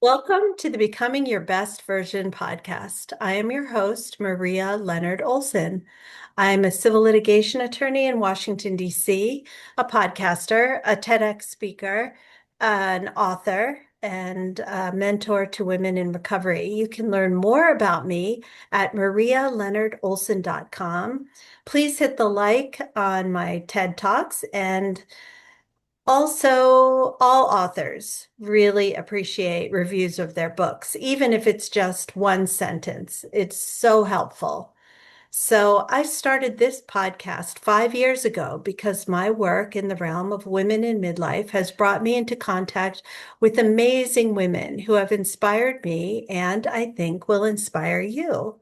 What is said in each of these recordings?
Welcome to the Becoming Your Best Version podcast. I am your host, Maria Leonard Olson. I'm a civil litigation attorney in Washington, D.C., a podcaster, a TEDx speaker, an author, and a mentor to women in recovery. You can learn more about me at marialeonardolson.com. Please hit the like on my TED Talks and also, all authors really appreciate reviews of their books, even if it's just one sentence. It's so helpful. So, I started this podcast 5 years ago because my work in the realm of women in midlife has brought me into contact with amazing women who have inspired me and I think will inspire you.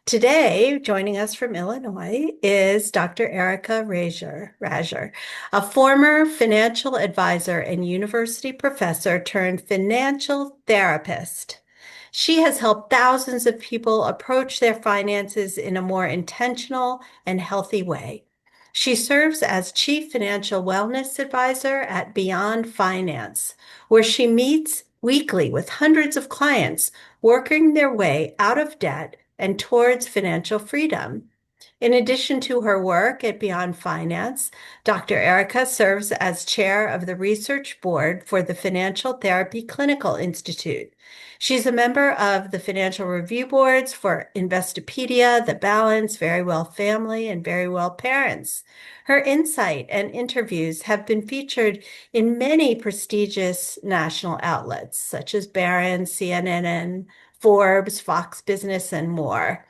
Today, joining us from Illinois is Dr. Erika Rasure, a former financial advisor and university professor turned financial therapist. She has helped thousands of people approach their finances in a more intentional and healthy way. She serves as Chief Financial Wellness Advisor at Beyond Finance, where she meets weekly with hundreds of clients working their way out of debt and towards financial freedom. In addition to her work at Beyond Finance, Dr. Erika serves as chair of the research board for the Financial Therapy Clinical Institute. She's a member of the financial review boards for Investopedia, The Balance, VeryWell Family, and VeryWell Parents. Her insight and interviews have been featured in many prestigious national outlets, such as Barron, CNN, Forbes, Fox Business, and more.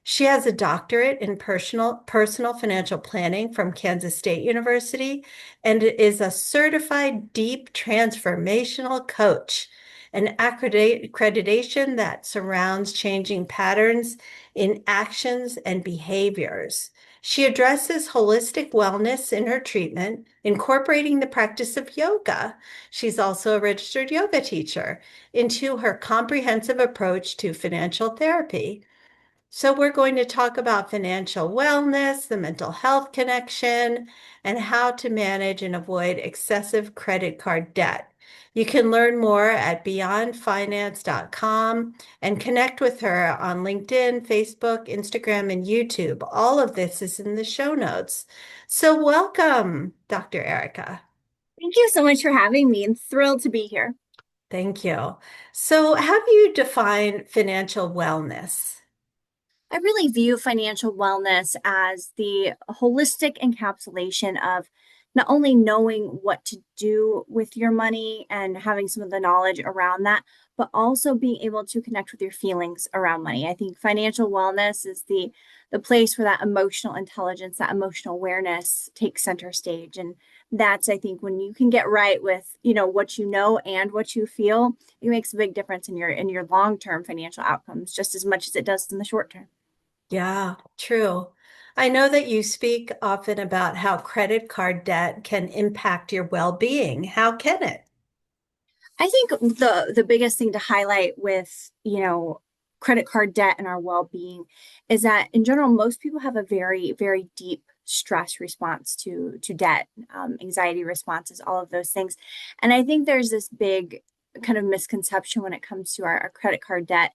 She has a doctorate in personal financial planning from Kansas State University and is a certified deep transformational coach, an accreditation that surrounds changing patterns in actions and behaviors. She addresses holistic wellness in her treatment, incorporating the practice of yoga. She's also a registered yoga teacher into her comprehensive approach to financial therapy. So, we're going to talk about financial wellness, the mental health connection, and how to manage and avoid excessive credit card debt. You can learn more at beyondfinance.com and connect with her on LinkedIn, Facebook, Instagram, and YouTube. All of this is in the show notes. So, welcome, Dr. Erika. Thank you so much for having me. I'm thrilled to be here. Thank you. So, how do you define financial wellness? I really view financial wellness as the holistic encapsulation of not only knowing what to do with your money and having some of the knowledge around that, but also being able to connect with your feelings around money. I think financial wellness is the place where that emotional intelligence, that emotional awareness takes center stage. And that's, I think, when you can get right with, what you know and what you feel, it makes a big difference in your long-term financial outcomes, just as much as it does in the short term. Yeah, true. I know that you speak often about how credit card debt can impact your well-being. How can it? I think the biggest thing to highlight with, credit card debt and our well-being is that in general, most people have a very, very deep stress response to debt, anxiety responses, all of those things. And I think there's this big kind of misconception when it comes to our credit card debt,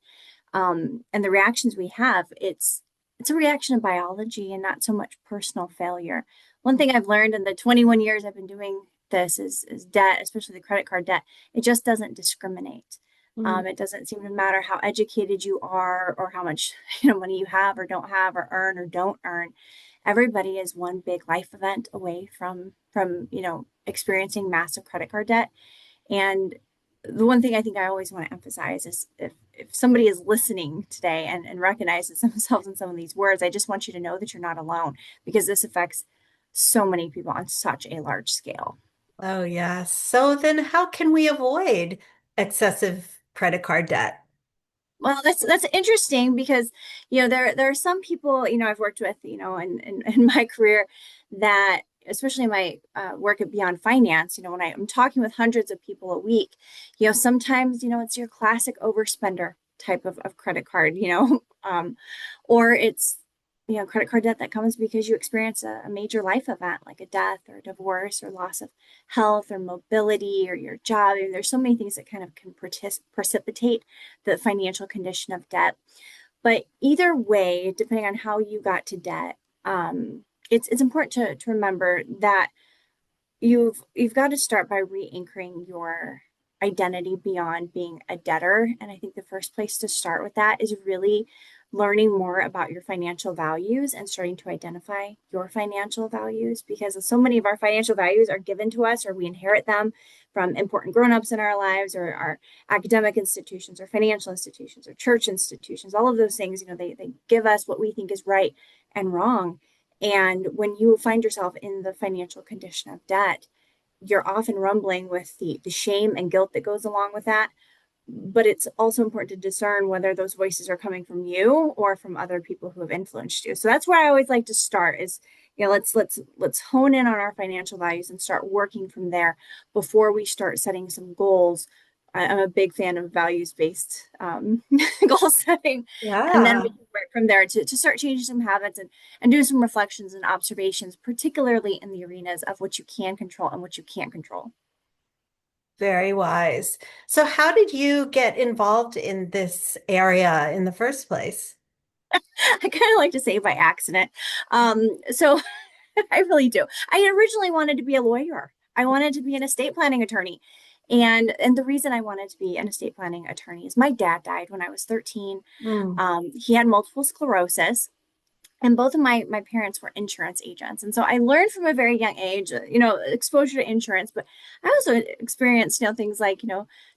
and the reactions we have. It's a reaction of biology and not so much personal failure. One thing I've learned in the 21 years I've been doing this is debt, especially the credit card debt. It just doesn't discriminate. Mm. It doesn't seem to matter how educated you are or how much money you have or don't have or earn or don't earn. Everybody is one big life event away from experiencing massive credit card debt. And the one thing I think I always want to emphasize is if somebody is listening today and recognizes themselves in some of these words, I just want you to know that you're not alone because this affects so many people on such a large scale. Oh, yes. So then how can we avoid excessive credit card debt? Well, that's interesting because there are some people I've worked with in my career that especially in my work at Beyond Finance, when I'm talking with hundreds of people a week, sometimes it's your classic overspender type of credit card, or it's credit card debt that comes because you experience a major life event like a death or a divorce or loss of health or mobility or your job. And there's so many things that kind of can precipitate the financial condition of debt. But either way, depending on how you got to debt, it's important to remember that you've got to start by re-anchoring your identity beyond being a debtor. And I think the first place to start with that is really learning more about your financial values and starting to identify your financial values, because so many of our financial values are given to us or we inherit them from important grown-ups in our lives or our academic institutions or financial institutions or church institutions. All of those things, they give us what we think is right and wrong. And when you find yourself in the financial condition of debt, you're often rumbling with the shame and guilt that goes along with that. But it's also important to discern whether those voices are coming from you or from other people who have influenced you. So that's where I always like to start is, let's hone in on our financial values and start working from there before we start setting some goals. I'm a big fan of values-based goal setting. And then we Yeah, can work from there to start changing some habits and do some reflections and observations, particularly in the arenas of what you can control and what you can't control. very wise. So how did you get involved in this area in the first place? I kind of like to say by accident. So I really do. I originally wanted to be a lawyer. I wanted to be an estate planning attorney. And the reason I wanted to be an estate planning attorney is my dad died when I was 13. Mm. He had multiple sclerosis. And both of my parents were insurance agents. And so I learned from a very young age, exposure to insurance, but I also experienced, things like,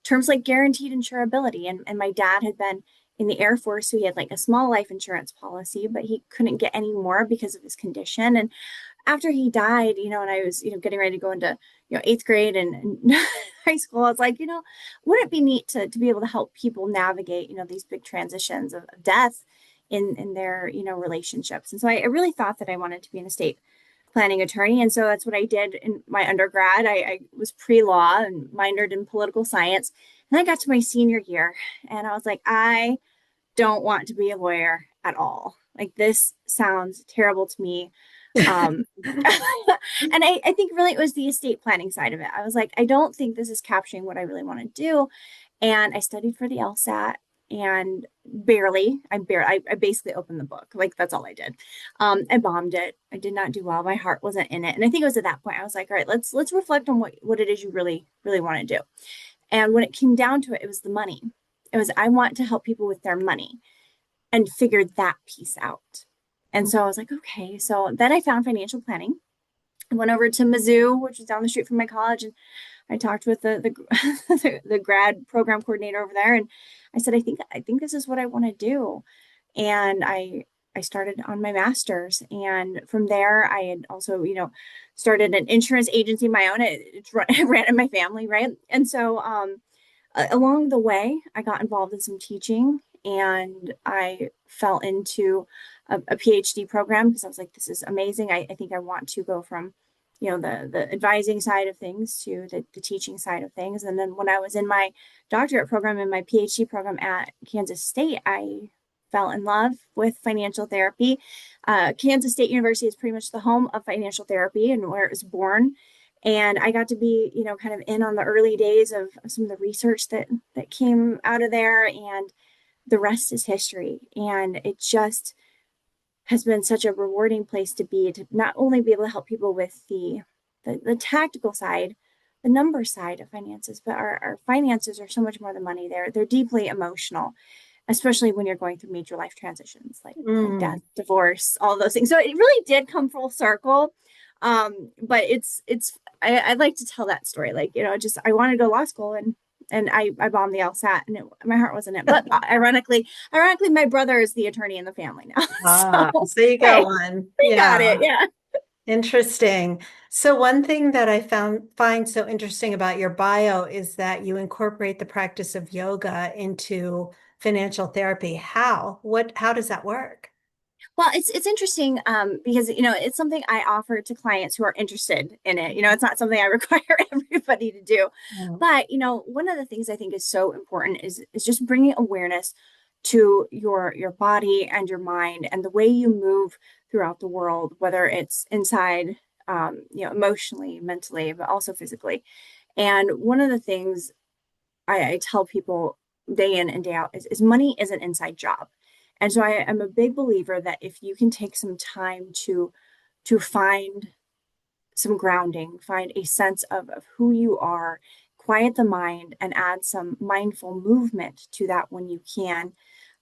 terms like guaranteed insurability. And my dad had been in the Air Force, so he had like a small life insurance policy, but he couldn't get any more because of his condition. And after he died, and I was, getting ready to go into, eighth grade and high school, I was like, wouldn't it be neat to be able to help people navigate, these big transitions of death in their, relationships. And so I really thought that I wanted to be an estate planning attorney. And so that's what I did in my undergrad. I was pre-law and minored in political science. And I got to my senior year and I was like, I don't want to be a lawyer at all. Like this sounds terrible to me. Um, and I think really it was the estate planning side of it. I was like, I don't think this is capturing what I really want to do. And I studied for the LSAT and I basically opened the book. Like that's all I did. I bombed it. I did not do well. My heart wasn't in it. And I think it was at that point I was like, all right, let's reflect on what it is you really, really want to do. And when it came down to it, it was the money. It was, I want to help people with their money and figured that piece out. And so I was like, okay. So then I found financial planning. I went over to Mizzou, which is down the street from my college, and I talked with the grad program coordinator over there, and I said, I think this is what I want to do. And I started on my master's, and from there I had also started an insurance agency of my own. It ran in my family, right? And so along the way, I got involved in some teaching and I fell into a PhD program because I was like, this is amazing. I think I want to go from, the advising side of things to the teaching side of things. And then when I was in my doctorate program and my PhD program at Kansas State, I fell in love with financial therapy. Kansas State University is pretty much the home of financial therapy and where it was born. And I got to be, kind of in on the early days of some of the research that came out of there, and the rest is history. And it just has been such a rewarding place to be, to not only be able to help people with the tactical side, the number side of finances, but our finances are so much more than money. They're deeply emotional, especially when you're going through major life transitions like death, Mm. divorce, all those things. So it really did come full circle. But I'd like to tell that story. Like, just I wanted to go to law school and I bombed the LSAT and my heart wasn't in it. But ironically, my brother is the attorney in the family now. Ah, So so you got hey, one. we got it. Yeah. Yeah. Interesting. So one thing that I find so interesting about your bio is that you incorporate the practice of yoga into financial therapy. How does that work? Well, it's interesting because it's something I offer to clients who are interested in it. It's not something I require everybody to do. Mm. But one of the things I think is so important is just bringing awareness to your body and your mind and the way you move throughout the world, whether it's inside, emotionally, mentally, but also physically. And one of the things I tell people day in and day out is money is an inside job. And so I am a big believer that if you can take some time to find some grounding, find a sense of who you are, quiet the mind, and add some mindful movement to that when you can,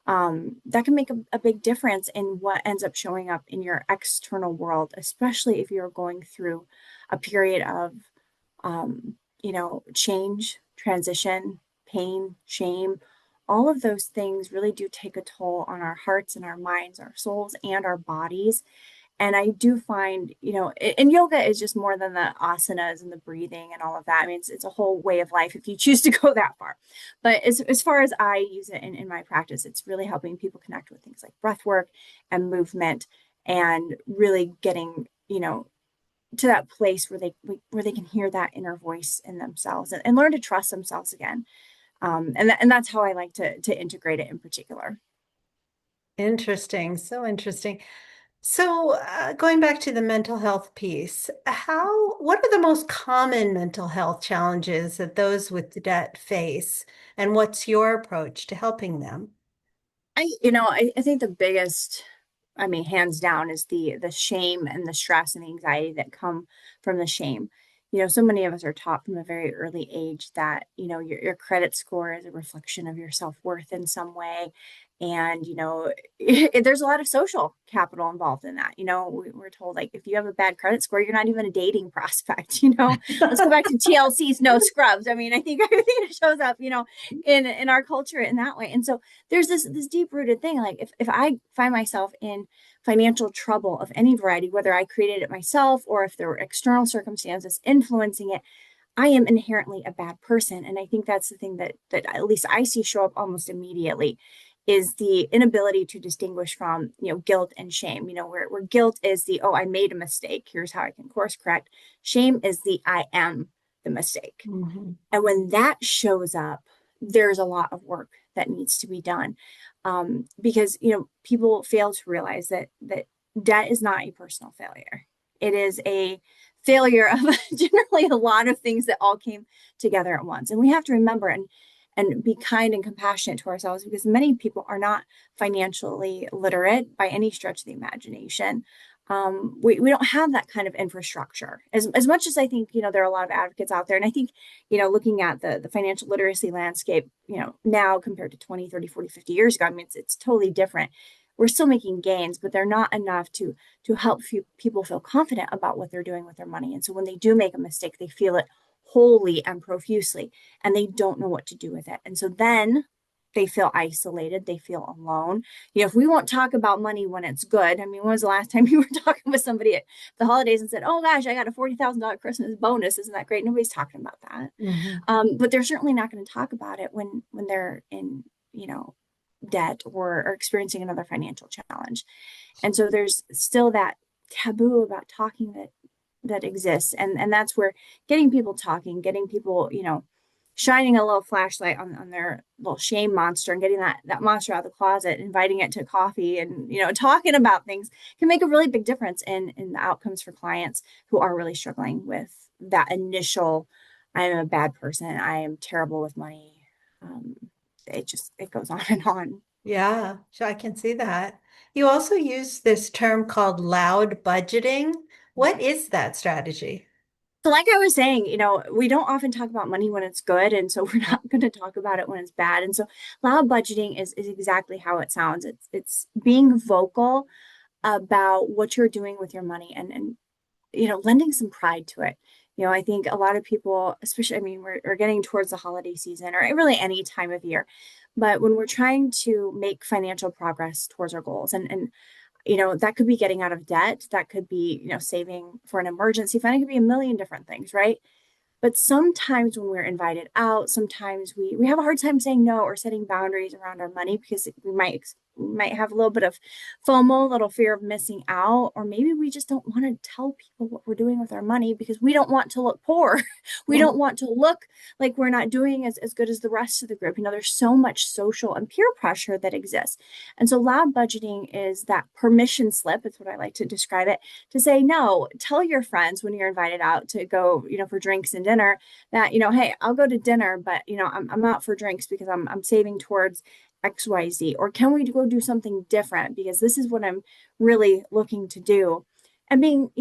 that can make a big difference in what ends up showing up in your external world, especially if you're going through a period of, change, transition, pain, shame. All of those things really do take a toll on our hearts and our minds, our souls, and our bodies. And I do find, and yoga is just more than the asanas and the breathing and all of that. I mean, it's a whole way of life if you choose to go that far. But as far as I use it in my practice, it's really helping people connect with things like breath work and movement and really getting, to that place where they can hear that inner voice in themselves and learn to trust themselves again. And that's how I like to integrate it in particular. Interesting. So interesting. So, going back to the mental health piece, what are the most common mental health challenges that those with debt face, and what's your approach to helping them? I think the biggest, I mean, hands down, is the shame and the stress and the anxiety that come from the shame. So many of us are taught from a very early age that, your credit score is a reflection of your self-worth in some way. And, there's a lot of social capital involved in that. We're told, like, if you have a bad credit score, you're not even a dating prospect. Let's go back to TLC's No Scrubs. I mean, I think everything shows up, in our culture in that way. And so there's this deep rooted thing. Like, if I find myself in financial trouble of any variety, whether I created it myself or if there were external circumstances influencing it, I am inherently a bad person. And I think that's the thing that at least I see show up almost immediately, is the inability to distinguish from, guilt and shame. Where guilt is the, oh, I made a mistake, here's how I can course correct. Shame is the, I am the mistake. Mm-hmm. And when that shows up, there's a lot of work that needs to be done, because people fail to realize that debt is not a personal failure. It is a failure of generally a lot of things that all came together at once. And we have to remember and be kind and compassionate to ourselves, because many people are not financially literate by any stretch of the imagination. We don't have that kind of infrastructure as much as I think, there are a lot of advocates out there. And I think, looking at the financial literacy landscape, now compared to 20, 30, 40, 50 years ago, I mean, it's totally different. We're still making gains, but they're not enough to help people feel confident about what they're doing with their money. And so when they do make a mistake, they feel it wholly and profusely, and they don't know what to do with it. And so then they feel isolated, they feel alone. If we won't talk about money when it's good, I mean, when was the last time you were talking with somebody at the holidays and said, oh gosh, I got a $40,000 Christmas bonus, isn't that great? Nobody's talking about that. Mm-hmm. But they're certainly not going to talk about it when they're in, debt or experiencing another financial challenge. And so there's still that taboo about talking that exists. And that's where getting people talking, getting people, shining a little flashlight on their little shame monster and getting that monster out of the closet, inviting it to coffee and, talking about things can make a really big difference in the outcomes for clients who are really struggling with that initial, I am a bad person, I am terrible with money. It goes on and on. Yeah, so I can see that. You also use this term called loud budgeting. What is that strategy? So like I was saying, we don't often talk about money when it's good. And so we're not going to talk about it when it's bad. And so loud budgeting is exactly how it sounds. It's being vocal about what you're doing with your money and lending some pride to it. I think a lot of people, especially, I mean, we're getting towards the holiday season or really any time of year, but when we're trying to make financial progress towards our goals and that could be getting out of debt, that could be, saving for an emergency fund, it could be a million different things, right? But sometimes when we're invited out, sometimes we have a hard time saying no or setting boundaries around our money because we might might have a little bit of FOMO, a little fear of missing out, or maybe we just don't want to tell people what we're doing with our money because we don't want to look poor. We don't want to look like we're not doing as good as the rest of the group. There's so much social and peer pressure that exists. And so lab budgeting is that permission slip, it's what I like to describe it, to say, no, tell your friends when you're invited out to go, for drinks and dinner that, hey, I'll go to dinner, but, I'm out for drinks because I'm saving towards XYZ, or can we go do something different because this is what I'm really looking to do, and being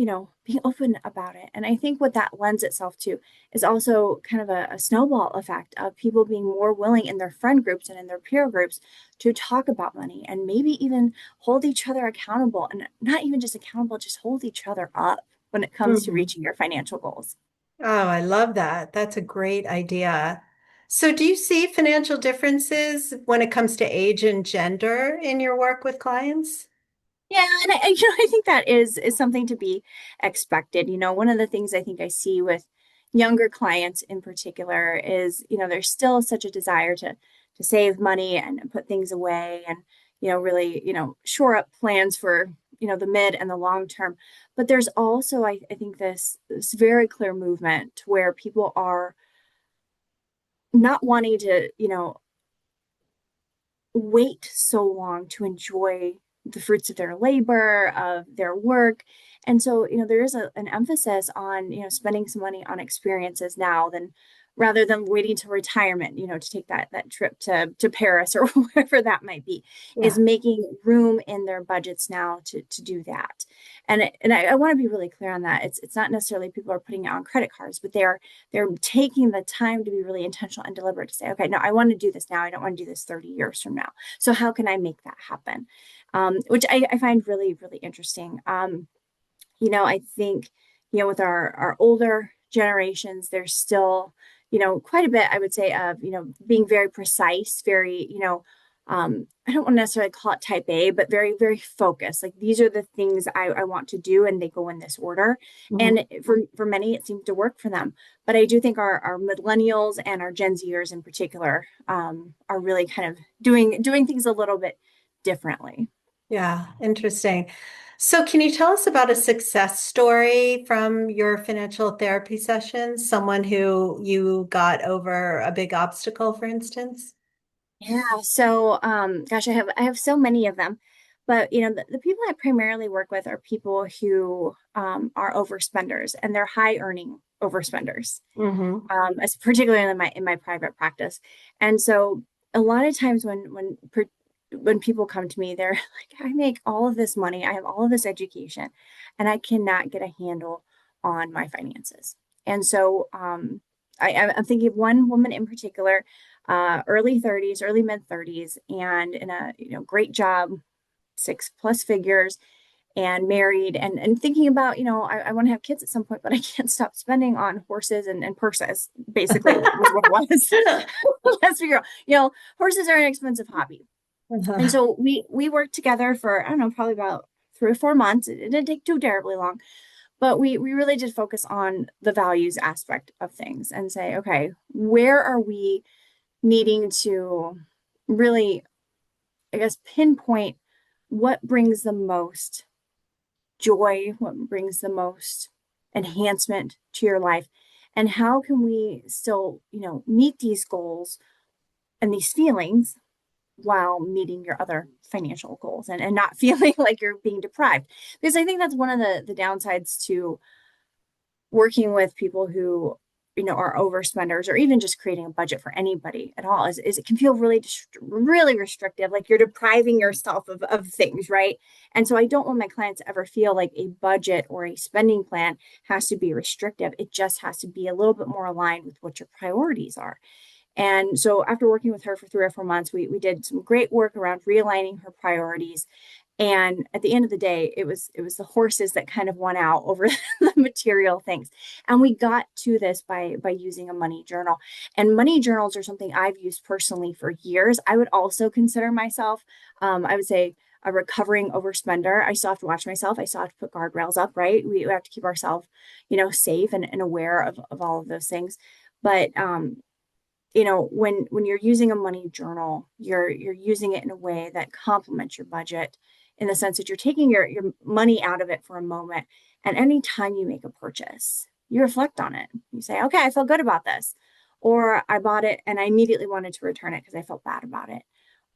open about it. And I think what that lends itself to is also kind of a snowball effect of people being more willing in their friend groups and in their peer groups to talk about money and maybe even hold each other accountable, and not even just accountable, just hold each other up when it comes to Mhm. reaching your financial goals. Oh, I love that. That's a great idea. So, do you see financial differences when it comes to age and gender in your work with clients? Yeah, and I think that is something to be expected. One of the things I think I see with younger clients in particular is, there's still such a desire to save money and put things away and, really, shore up plans for, the mid and the long term. But there's also, I think this very clear movement to where people are not wanting to, wait so long to enjoy the fruits of their labor, of their work. And so, there is an emphasis on, spending some money on experiences now than rather than waiting to retirement, to take that trip to Paris or wherever that might be, is Yeah. making room in their budgets now to do that. And I want to be really clear on that. It's not necessarily people are putting it on credit cards, but they're taking the time to be really intentional and deliberate to say, okay, no, I want to do this now. I don't want to do this 30 years from now. So how can I make that happen? Which I find really, really interesting. I think, with our older generations, there's still, quite a bit, I would say, of, being very precise, very, I don't want to necessarily call it type A, but very, very focused. Like these are the things I want to do, and they go in this order. Mhm. And for many, it seems to work for them. But I do think our millennials and our Gen Zers in particular are really kind of doing things a little bit differently. Yeah, interesting. So, can you tell us about a success story from your financial therapy sessions? Someone who you got over a big obstacle, for instance? Yeah, so gosh, I have so many of them. But the people I primarily work with are people who are overspenders, and they're high earning overspenders. Hmm. As particularly in my private practice. And so a lot of times when people come to me, they're like, I make all of this money, I have all of this education, and I cannot get a handle on my finances. And so I'm thinking of one woman in particular, early 30s, early mid 30s, and in a great job, 6+ figures, and married, and thinking about, I want to have kids at some point, but I can't stop spending on horses and purses, basically was what it was. Let's figure out, horses are an expensive hobby. And Uh-huh. so we worked together for, I don't know, probably about 3 or 4 months. It didn't take too terribly long, but we really did focus on the values aspect of things and say, okay, where are we needing to really, I guess, pinpoint what brings the most joy, what brings the most enhancement to your life, and how can we still, meet these goals and these feelings while meeting your other financial goals, and not feeling like you're being deprived. Because I think that's one of the downsides to working with people who are overspenders, or even just creating a budget for anybody at all, is it can feel really restrictive, like you're depriving yourself of things, right? And so I don't want my clients to ever feel like a budget or a spending plan has to be restrictive. It just has to be a little bit more aligned with what your priorities are. And so after working with her for 3 or 4 months, we did some great work around realigning her priorities. And at the end of the day, it was the horses that kind of won out over the material things. And we got to this by using a money journal. And money journals are something I've used personally for years. I would also consider myself, I would say, a recovering overspender. I still have to watch myself. I still have to put guardrails up, right? We have to keep ourselves, safe and aware of all of those things. But when you're using a money journal, you're using it in a way that complements your budget in the sense that you're taking your money out of it for a moment. And anytime you make a purchase, you reflect on it. You say, okay, I feel good about this. Or I bought it and I immediately wanted to return it because I felt bad about it.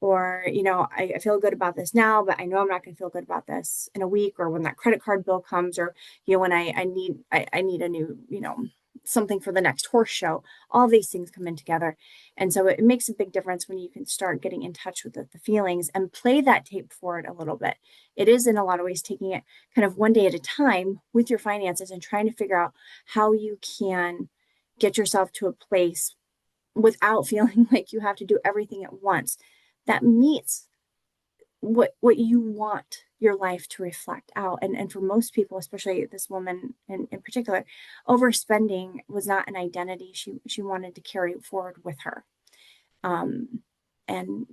Or, I feel good about this now, but I know I'm not going to feel good about this in a week, or when that credit card bill comes, or, when I need a new, something for the next horse show. All these things come in together. And so it makes a big difference when you can start getting in touch with the feelings and play that tape forward a little bit. It is in a lot of ways taking it kind of one day at a time with your finances and trying to figure out how you can get yourself to a place without feeling like you have to do everything at once that meets what you want your life to reflect out. And for most people, especially this woman in particular, overspending was not an identity she wanted to carry forward with her. um and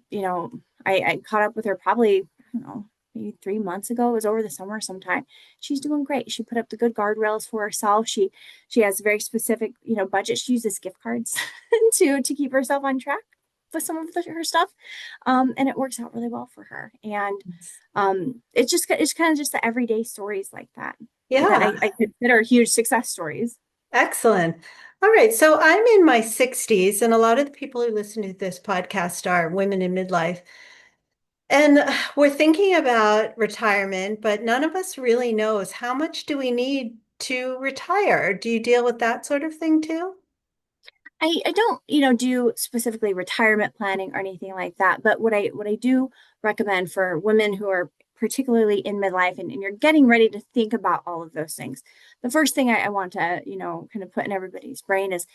I caught up with her probably, I don't know, maybe 3 months ago. It was over the summer sometime. She's doing great. She put up the good guardrails for herself. She has a very specific budget. She uses gift cards to keep herself on track with some of her stuff. And it works out really well for her. And it's kind of just the everyday stories like that that Yeah, I consider huge success stories. excellent. All right, so I'm in my 60s, and a lot of the people who listen to this podcast are women in midlife. And we're thinking about retirement, but none of us really knows how much do we need to retire. Do you deal with that sort of thing too? I don't, do specifically retirement planning or anything like that. But what I do recommend for women who are particularly in midlife, and you're getting ready to think about all of those things, the first thing I want to, kind of put in everybody's brain is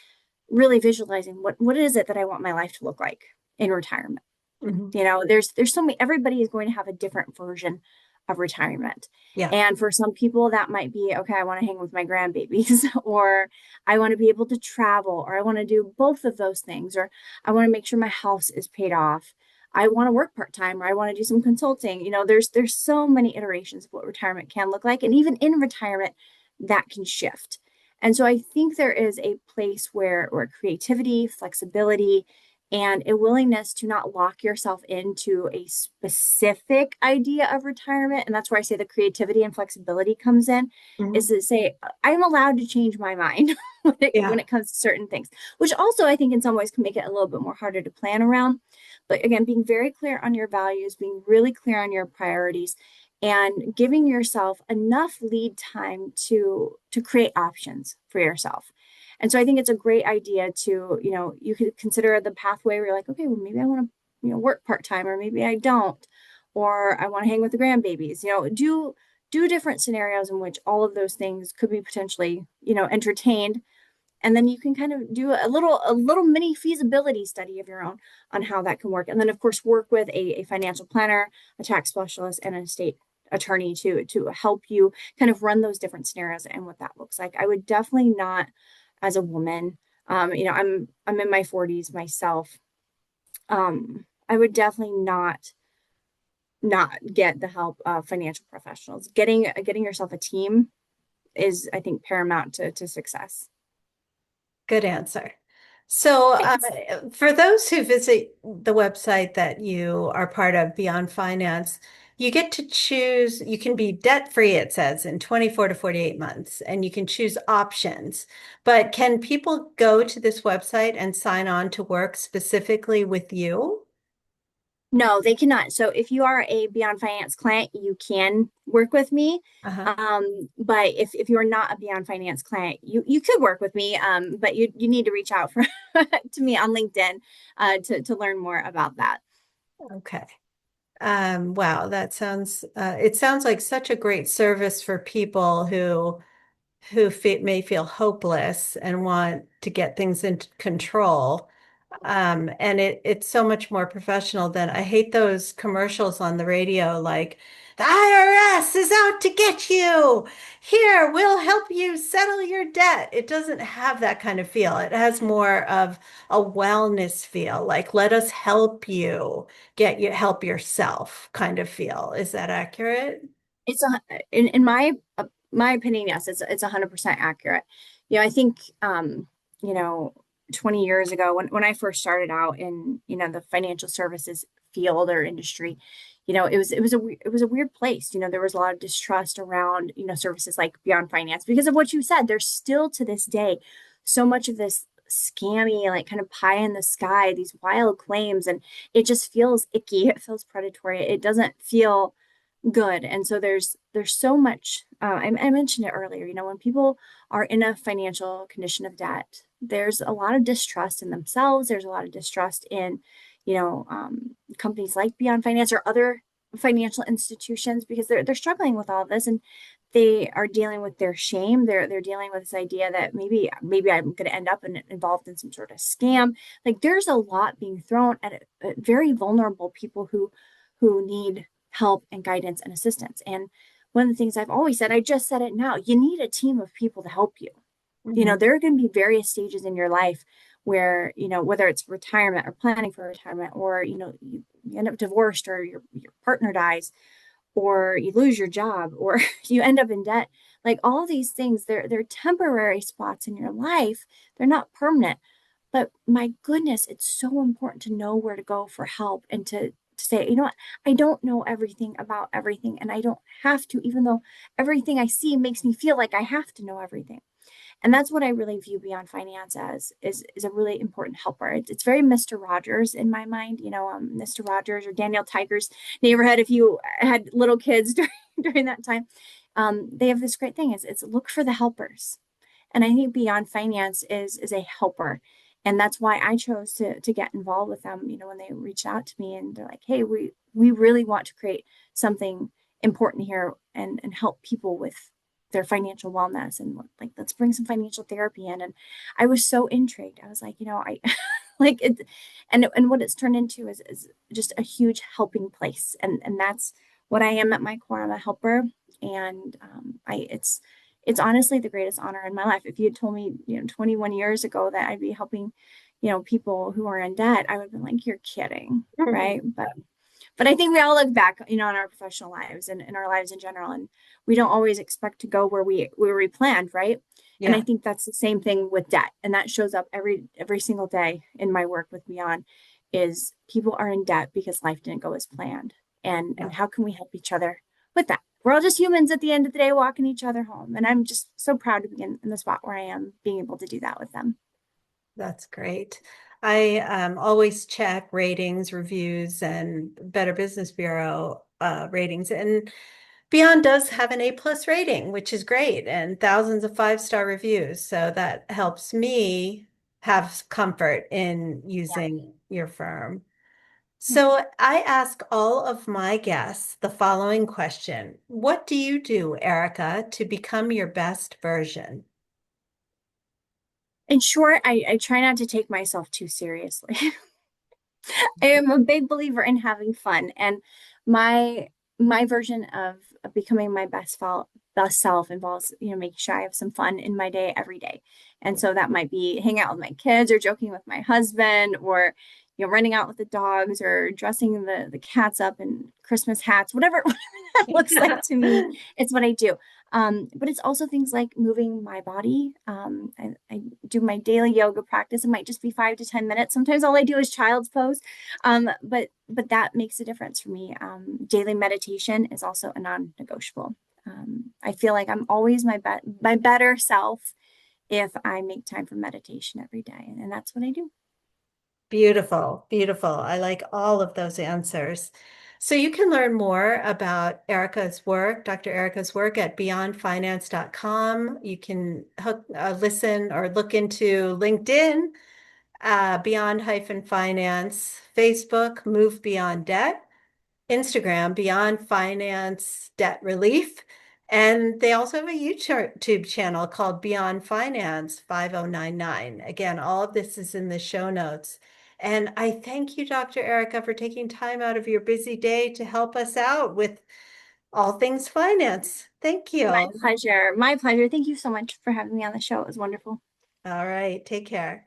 really visualizing what is it that I want my life to look like in retirement. Mhm. There's so many, everybody is going to have a different version of retirement. Yeah. And for some people that might be, okay, I want to hang with my grandbabies, or I want to be able to travel, or I want to do both of those things, or I want to make sure my house is paid off. I want to work part-time, or I want to do some consulting. There's so many iterations of what retirement can look like. And even in retirement, that can shift. And so I think there is a place where creativity, flexibility, and a willingness to not lock yourself into a specific idea of retirement. And that's where I say the creativity and flexibility comes in, is Mhm. to say, I'm allowed to change my mind when Yeah. it comes to certain things, which also I think in some ways can make it a little bit more harder to plan around. But again, being very clear on your values, being really clear on your priorities, and giving yourself enough lead time to create options for yourself. And so I think it's a great idea to, you could consider the pathway where you're like, okay, well, maybe I want to, work part-time, or maybe I don't, or I want to hang with the grandbabies, do different scenarios in which all of those things could be potentially, entertained. And then you can kind of do a little mini feasibility study of your own on how that can work. And then of course work with a financial planner, a tax specialist, and an estate attorney to help you kind of run those different scenarios and what that looks like. I would definitely not, as a woman, I'm in my 40s myself. I would definitely not get the help of financial professionals. Getting yourself a team is, I think, paramount to success. Good answer. So, Thanks. for those who visit the website that you are part of, Beyond Finance, you get to choose, you can be debt free, it says, in 24 to 48 months, and you can choose options. But can people go to this website and sign on to work specifically with you? No, they cannot. So if you are a Beyond Finance client, you can work with me. Uh-huh. But if you're not a Beyond Finance client, you could work with me. But you need to reach out for to me on LinkedIn to learn more about that. Okay. Wow, it sounds like such a great service for people who may feel hopeless and want to get things into control. And it's so much more professional than I hate those commercials on the radio like the IRS is out to get you. Here, we'll help you settle your debt. It doesn't have that kind of feel. It has more of a wellness feel, like let us help you get you help yourself kind of feel. Is that accurate? It's in my opinion, yes, it's 100% accurate. I think you know 20 years ago when I first started out in, the financial services field or industry, it was a weird place. There was a lot of distrust around, services like Beyond Finance because of what you said. There's still to this day so much of this scammy, like kind of pie in the sky, these wild claims, and it just feels icky. It feels predatory. It doesn't feel good. And so there's so much. I mentioned it earlier. When people are in a financial condition of debt, there's a lot of distrust in themselves. There's a lot of distrust in, companies like Beyond Finance or other financial institutions because they're struggling with all of this, and they are dealing with their shame. They're dealing with this idea that maybe I'm going to end up involved in some sort of scam. Like there's a lot being thrown at very vulnerable people who need help and guidance and assistance. And one of the things I've always said, I just said it now, you need a team of people to help you. Mhm. There are going to be various stages in your life where, whether it's retirement or planning for retirement, or, you end up divorced, or your partner dies, or you lose your job, or you end up in debt. Like all these things, they're temporary spots in your life. They're not permanent. But my goodness, it's so important to know where to go for help and to say, what, I don't know everything about everything, and I don't have to, even though everything I see makes me feel like I have to know everything. And that's what I really view Beyond Finance as is a really important helper. It's very Mr. Rogers in my mind, Mr. Rogers or Daniel Tiger's neighborhood. If you had little kids during that time, they have this great thing: is it's look for the helpers. And I think Beyond Finance is a helper. And that's why I chose to get involved with them, when they reached out to me and they're like, hey, we really want to create something important here and help people with their financial wellness, and like let's bring some financial therapy in. And I was so intrigued. I was like, I like it, and what it's turned into is just a huge helping place. And that's what I am at my core. I'm a helper. And it's honestly the greatest honor in my life. If you had told me, 21 years ago that I'd be helping, people who are in debt, I would have been like, you're kidding, right? But I think we all look back, on our professional lives and in our lives in general, and we don't always expect to go where we planned, right? And I Yeah, think that's the same thing with debt, and that shows up every single day in my work with Beyond. Is people are in debt because life didn't go as planned, and yeah. how can we help each other with that? We're all just humans at the end of the day, walking each other home, and I'm just so proud to be in the spot where I am, being able to do that with them. That's great. I always check ratings, reviews, and Better Business Bureau ratings. And Beyond does have an A+ rating, which is great, and thousands of 5-star reviews. So that helps me have comfort in Yeah. using your firm. So I ask all of my guests the following question. What do you do, Erica, to become your best version? In short, I try not to take myself too seriously. I am a big believer in having fun, and my my version of becoming my best self involves, making sure I have some fun in my day every day. And so that might be hanging out with my kids or joking with my husband, or running out with the dogs, or dressing the cats up in Christmas hats, whatever, whatever that looks like to me. It's what I do. But it's also things like moving my body. I do my daily yoga practice. It might just be 5 to 10 minutes. Sometimes all I do is child's pose, but that makes a difference for me. Daily meditation is also a non-negotiable. I feel like I'm always my better self if I make time for meditation every day, and that's what I do. Beautiful, beautiful. I like all of those answers. So you can learn more about Erica's work, Dr. Erica's work at beyondfinance.com. You can listen or look into LinkedIn, Beyond-Finance, Facebook, Move Beyond Debt, Instagram, Beyond Finance Debt Relief. And they also have a YouTube channel called Beyond Finance 5099. Again, all of this is in the show notes. And I thank you, Dr. Erica, for taking time out of your busy day to help us out with all things finance. Thank My you. pleasure. My pleasure. Thank you so much for having me on the show. It was wonderful. All right, take care.